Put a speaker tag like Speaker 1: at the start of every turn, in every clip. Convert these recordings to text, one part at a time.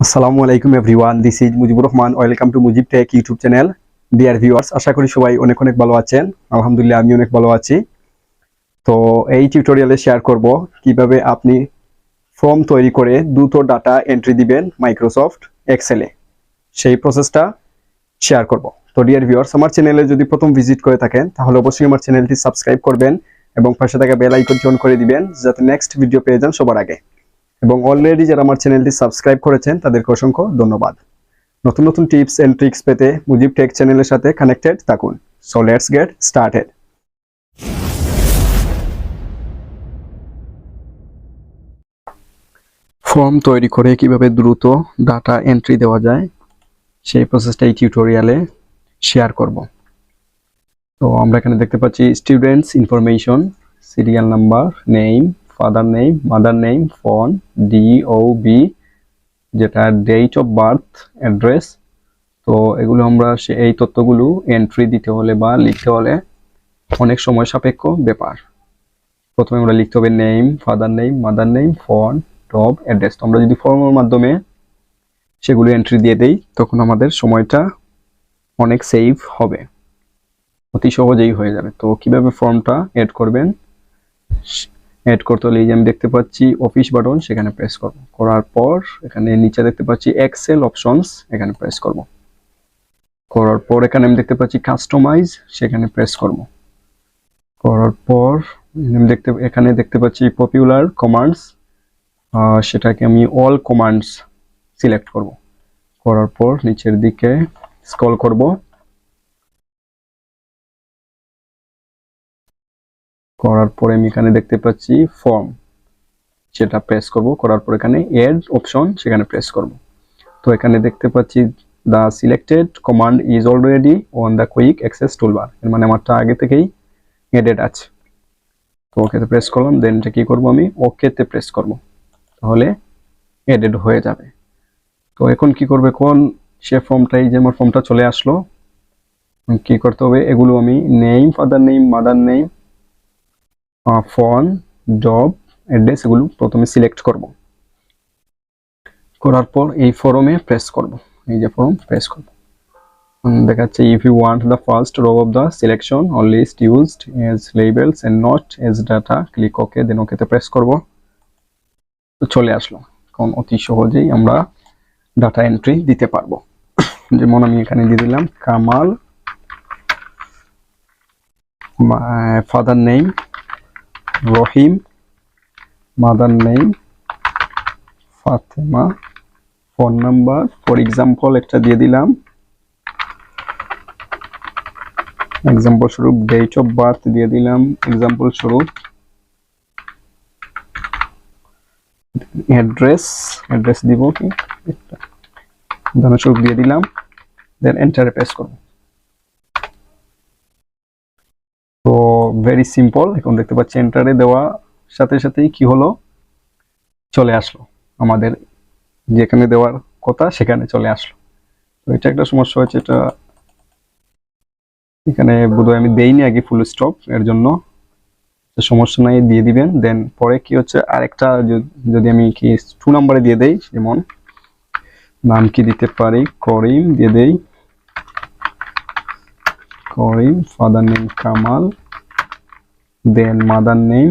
Speaker 1: আসসালামু আলাইকুম everyone, this is Mujibur Rahman. Welcome to Mujib tech YouTube channel. Dear viewers, আশা করি সবাই অনেক অনেক ভালো আছেন। আলহামদুলিল্লাহ, আমি অনেক ভালো আছি। তো এই টিউটোরিয়ালে শেয়ার করব কিভাবে আপনি ফর্ম তৈরি করে দ্রুত ডাটা এন্ট্রি দিবেন মাইক্রোসফট এক্সেলে। সেই প্রসেসটা শেয়ার করব। তো ডিয়ার ভিউয়ার্স, আমার চ্যানেলে যদি প্রথম ভিজিট করে থাকেন তাহলে অবশ্যই আমার চ্যানেলটি সাবস্ক্রাইব করবেন এবং পাশে থাকা বেল আইকনটি অন করে দিবেন যাতে নেক্সট ভিডিও পেয়ে যান সবার আগে। এবং অলরেডি যারা আমার চ্যানেলটি সাবস্ক্রাইব করেছেন তাদেরকে অসংখ্য ধন্যবাদ। নতুন নতুন টিপস এন্ড ট্রিক্স পেতে মুজিব টেক চ্যানেলের সাথে কানেক্টেড থাকুন। So let's get started. Form তৈরি করে কিভাবে দ্রুত ডাটা এন্ট্রি দেওয়া যায় সেই প্রসেসটা এই টিউটোরিয়ালে শেয়ার করব। তো আমরা এখানে দেখতে পাচ্ছি students information, serial number, name, father name, mother name, phone, DOB, যেটা ডেট অফ বার্থ, অ্যাড্রেস। তো এগুলো আমরা এই তথ্যগুলো এন্ট্রি দিতে হলে বা লিখতে হলে অনেক সময় সাপেক্ষ ব্যাপার। প্রথমে আমরা লিখতে হবে name, father name, mother name, phone, job, address. তো আমরা যদি ফর্মের মাধ্যমে সেগুলো এন্ট্রি দিয়ে দেই তখন আমাদের সময়টা অনেক সেভ হবে, অতি সহজেই হয়ে যাবে। তো কিভাবে ফর্মটা এড করবেন? এড করতে হলে এই যে আমি দেখতে পাচ্ছি অফিস বাটন, সেখানে প্রেস করব। করার পর এখানে নিচে দেখতে পাচ্ছি এক্সেল অপশনস, এখানে প্রেস করব। করার পর এখানে আমি দেখতে পাচ্ছি কাস্টমাইজ, সেখানে প্রেস করব। করার পর এখানে দেখতে পাচ্ছি পপুলার কমান্ডস, সেটাকে আমি অল কমান্ডস সিলেক্ট করব। করার পর নিচের দিকে স্ক্রল করব। করার পরে আমি এখানে দেখতে পাচ্ছি ফর্ম, সেটা প্রেস করব। করার পর এখানে এড অপশন, সেখানে প্রেস করব। তো এখানে দেখতে পাচ্ছি the selected command is already on the quick access toolbar, এর মানে আমারটা আগে থেকেই এডেড আছে। তো ওকেতে প্রেস করলাম, দেন এটা কি করব, আমি ওকেতে প্রেস করব, তাহলে এডেড হয়ে যাবে। তো এখন কি করবে, কোন সে ফর্মটাই যে আমার ফর্মটা চলে আসলো, কি করতে হবে, এগুলো আমি name, father name, mother name, phone, job, address, এগুলো প্রথমে সিলেক্ট করব। করার পর এই ফর্মে প্রেস করব, এই যে ফর্ম প্রেস করব। দেখাচ্ছে if you want the first row of the selection or list used as labels and not as data, click okay, then ওকেতে প্রেস করব। তো চলে আসলো। এখন অতি সহজেই আমরা ডাটা এন্ট্রি দিতে পারবো। যেমন আমি এখানে দিয়ে দিলাম Kamal, father name Rahim, mother name Fatema, phone number for example একটা দিয়ে দিলাম, এক্সাম্পল স্বরূপ ডেট অফ বার্থ দিয়ে দিলাম, এক্সাম্পল স্বরূপ অ্যাড্রেস দিব কি উদাহরণস্বরূপ দিয়ে দিলাম, দেন এন্টারে প্রেস করব। তো ভেরি সিম্পল। এখন দেখতে পাচ্ছি এন্টারে দেওয়া সাথে সাথেই কি হলো, চলে আসলো, আমাদের যেখানে দেওয়ার কথা সেখানে চলে আসলো। তো এটা একটা সমস্যা হয়েছে, এটা এখানে বোধহয় আমি দেইনি আগে ফুল স্টপ, এর জন্য সমস্যা নাই, দিয়ে দিবেন। দেন পরে কি হচ্ছে, আরেকটা যদি আমি কি 2 নম্বরে দিয়ে দেই, যেমন নাম কি দিতে পারি, করিম দিয়ে দেই, করিম, ফাদার নেম কামাল, দেন মাদার নেম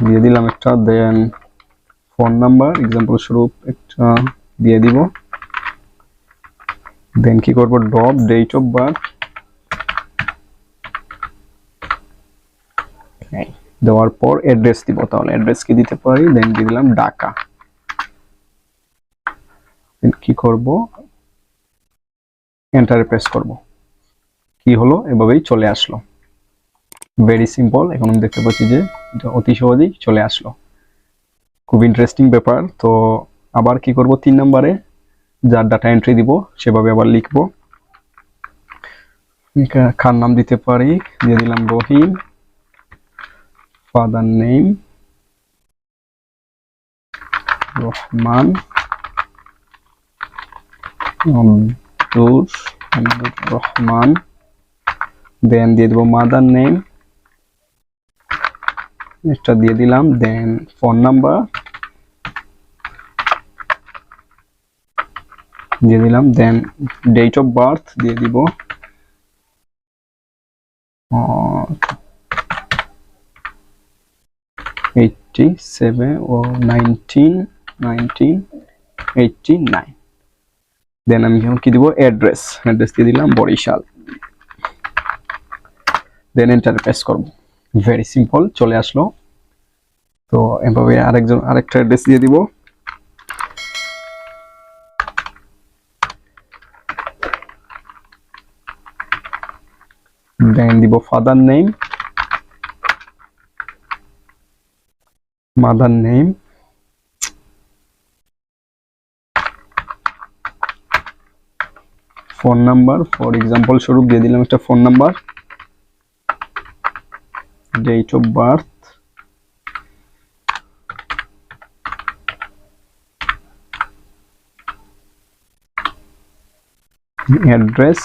Speaker 1: দিয়ে দিলাম একটা, দেন ফোন নাম্বার এক্সাম্পল স্বরূপ একটা দিয়ে দিব, দেন কি করব, ডেট অফ বার্থ দেওয়ার পর অ্যাড্রেস দিব। তাহলে অ্যাড্রেস কি দিতে পারি, দেন দিয়ে দিলাম ঢাকা। কি করব, এন্টারে প্রেস করব। কি হলো, এভাবেই চলে আসলো। Very simple. এখন আমি দেখতে পাচ্ছি যে এটা অতি সহজেই চলে আসলো। খুব ইন্টারেস্টিং ব্যাপার। তো আবার কি করব, 3 নম্বরে যার ডাটা এন্ট্রি দিব সেভাবে আবার লিখবো। খান নাম দিতে পারি, দিয়ে দিলাম রহিম, ফাদার নেম রহমান, আব্দুর রহমান, দেন দিয়ে দেবো মাদার নেম এটা দিয়ে দিলাম, দেন ফোন নাম্বার দিয়ে দিলাম, দেন ডেট অফ বার্থ দিয়ে দিব 87 ও 1989। দেন আমি এখন কি দিব, অ্যাড্রেস দিয়ে দিলাম বরিশাল, দেন এন্টার প্রেস করব। ভেরি সিম্পল, চলে আসলো। তো এভাবে আরেকটা অ্যাড্রেস দিয়ে দিব, দেন দিব father name, mother name, phone number, for example স্বরূপ দিয়ে দিলাম একটা phone number, date of birth, address,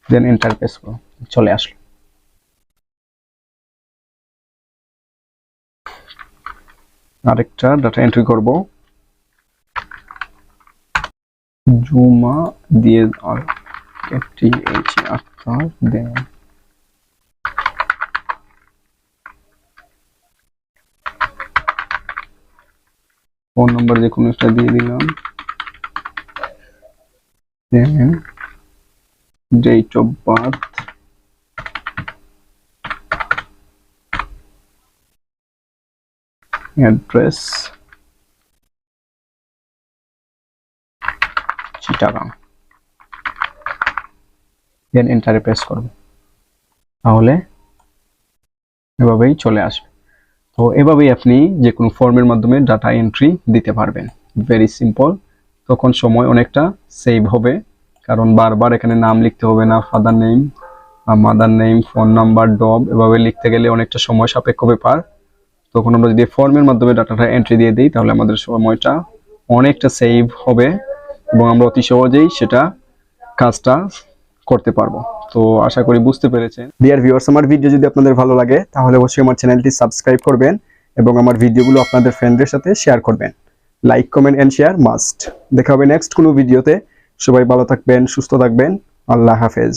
Speaker 1: then enter press করো, চলে আসলো। আরেকটা ডাটা এন্ট্রি করব, জুমা দিয়ে আক্তার, দেন ফোন নাম্বার যে কোনো একটা দিয়ে দিলাম, then date of birth, address Chittagong, then এন্টারে প্রেস করব, তাহলে এভাবেই চলে আসবে। তো এভাবেই আপনি যে কোনো ফর্মের মাধ্যমে ডাটা এন্ট্রি দিতে পারবেন। Very simple. তখন সময় অনেকটা সেভ হবে, কারণ বারবার এখানে নাম লিখতে হবে না, father name, mother name, phone number, job, এভাবে লিখতে গেলে অনেকটা সময় সাপেক্ষ ব্যাপার। তখন আমরা যদি ফর্মের মাধ্যমে ডাটাটা এন্ট্রি দিয়ে দিই, তাহলে আমাদের সময়টা অনেকটা সেভ হবে এবং আমরা অতি সহজেই সেটা কাজটা করতে পারবো। তো আশা করি বুঝতে পেরেছেন। ডিয়ার ভিউয়ার্স, আমার ভিডিও যদি আপনাদের ভালো লাগে তাহলে অবশ্যই আমার চ্যানেলটি সাবস্ক্রাইব করবেন এবং আমার ভিডিওগুলো আপনাদের ফ্রেন্ডদের সাথে শেয়ার করবেন। Like, comment and share must. দেখা হবে নেক্সট কোনো ভিডিওতে। সবাই ভালো থাকবেন, সুস্থ থাকবেন। আল্লাহ হাফেজ।